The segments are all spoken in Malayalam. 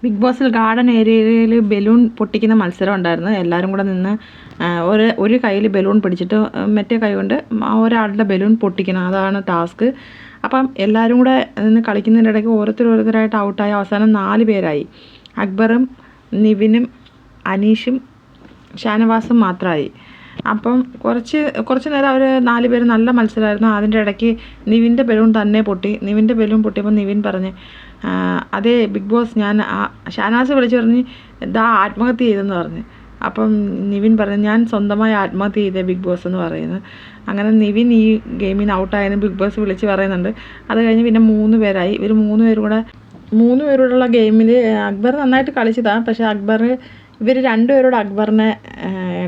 ബിഗ് ബോസിൽ ഗാർഡൻ ഏരിയയിൽ ബലൂൺ പൊട്ടിക്കുന്ന മത്സരം ഉണ്ടായിരുന്നു. എല്ലാവരും കൂടെ നിന്ന് ഒരു കയ്യിൽ ബലൂൺ പിടിച്ചിട്ട് മറ്റേ കൈ കൊണ്ട് ഒരാളുടെ ബലൂൺ പൊട്ടിക്കണം, അതാണ് ടാസ്ക്. അപ്പം എല്ലാവരും കൂടെ നിന്ന് കളിക്കുന്നതിൻ്റെ ഇടയ്ക്ക് ഓരോരുത്തരായിട്ട് ഔട്ടായി അവസാനം 4 പേരായി. അക്ബറും നിവിനും അനീഷും ഷാനവാസും മാത്രമായി. അപ്പം കുറച്ച് നേരം അവർ 4 പേര് നല്ല മത്സരമായിരുന്നു. അതിൻ്റെ ഇടയ്ക്ക് നിവിൻ്റെ ബലൂൺ തന്നെ പൊട്ടി. നിവിൻ്റെ ബലൂൺ പൊട്ടിയപ്പോൾ നിവിൻ പറഞ്ഞ്, അതേ ബിഗ് ബോസ്, ഞാൻ ഷാനവാസ് വിളിച്ച് പറഞ്ഞ് ഇതാ ആത്മഹത്യ ചെയ്തെന്ന് പറഞ്ഞ്. അപ്പം നിവിൻ പറഞ്ഞു, ഞാൻ സ്വന്തമായി ആത്മഹത്യ ചെയ്തേ ബിഗ് ബോസ് എന്ന് പറയുന്നത്. അങ്ങനെ നിവിൻ ഈ ഗെയിമിൽ നിന്ന് ഔട്ടായതിന് ബിഗ് ബോസ് വിളിച്ച് പറയുന്നുണ്ട്. അത് കഴിഞ്ഞ് പിന്നെ 3 പേരായി. ഇവർ 3 പേരോടുള്ള ഗെയിമിൽ അക്ബർ നന്നായിട്ട് കളിച്ചതാണ്. പക്ഷേ ഇവർ 2 പേരോട് അക്ബറിനെ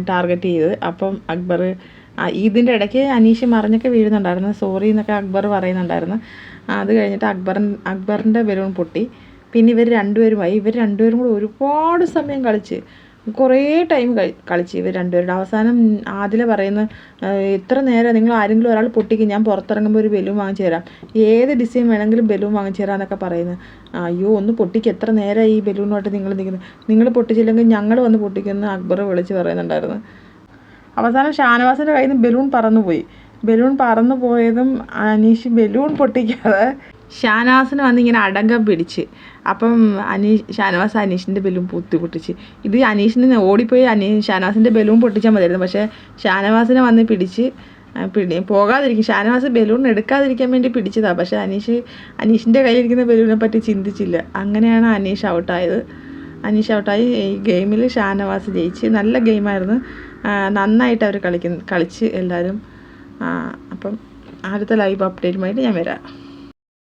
ടാർഗറ്റ് ചെയ്ത്. അപ്പം അക്ബർ ഇതിൻ്റെ ഇടയ്ക്ക് അനീഷ് മറിഞ്ഞൊക്കെ വീഴുന്നുണ്ടായിരുന്നു. സോറി എന്നൊക്കെ അക്ബർ പറയുന്നുണ്ടായിരുന്നു. അത് കഴിഞ്ഞിട്ട് അക്ബറിൻ്റെ ബലൂൺ പൊട്ടി. പിന്നെ ഇവർ 2 പേരുമായി. ഇവർ 2 പേരും കൂടെ ഒരുപാട് സമയം കളിച്ച്, കുറേ ടൈം കളിച്ച് ഇവർ 2 പേരുടെ. അവസാനം ആദില പറയുന്ന, എത്ര നേരം നിങ്ങൾ ആരെങ്കിലും ഒരാൾ പൊട്ടിക്കും, ഞാൻ പുറത്തിറങ്ങുമ്പോൾ ഒരു ബലൂൺ വാങ്ങിച്ചു തരാം, ഏത് ഡിസൈൻ വേണമെങ്കിലും ബലൂൺ വാങ്ങിച്ചു തരാം എന്നൊക്കെ പറയുന്നത്. അയ്യോ ഒന്ന് പൊട്ടിക്ക്, എത്ര നേരം ഈ ബലൂണുമായിട്ട് നിങ്ങൾ നിൽക്കുന്നത്, നിങ്ങൾ പൊട്ടിച്ചില്ലെങ്കിൽ ഞങ്ങൾ വന്ന് പൊട്ടിക്കുമെന്ന് അക്ബർ വിളിച്ച് പറയുന്നുണ്ടായിരുന്നു. അവസാനം ഷാനവാസിൻ്റെ കയ്യിൽ നിന്ന് ബലൂൺ പറന്നുപോയി. ബലൂൺ പറന്നു പോയതും അനീഷ് ബലൂൺ പൊട്ടിക്കാതെ ഷാനവാസിന് വന്ന് ഇങ്ങനെ അടങ്കം പിടിച്ച്. അപ്പം ഷാനവാസ് അനീഷിൻ്റെ ബലൂൺ പൊട്ടിച്ച്. ഇത് അനീഷിന് ഓടിപ്പോയി ഷാനവാസിൻ്റെ ബലൂൺ പൊട്ടിച്ചാൽ മതിയായിരുന്നു. പക്ഷേ ഷാനവാസിനെ വന്ന് പിടിച്ച് പോകാതിരിക്കും. ഷാനവാസ് ബലൂൺ എടുക്കാതിരിക്കാൻ വേണ്ടി പിടിച്ചതാണ്. പക്ഷേ അനീഷിൻ്റെ കയ്യിലിരിക്കുന്ന ബലൂണിനെ പറ്റി ചിന്തിച്ചില്ല. അങ്ങനെയാണ് അനീഷ് ഔട്ടായത്. ഈ ഗെയിമിൽ ഷാനവാസ് ജയിച്ച്. നല്ല ഗെയിമായിരുന്നു. നന്നായിട്ട് അവർ കളിച്ച് എല്ലാവരും. അപ്പം അടുത്ത ലൈവ് അപ്ഡേറ്റുമായിട്ട് ഞാൻ വരാം.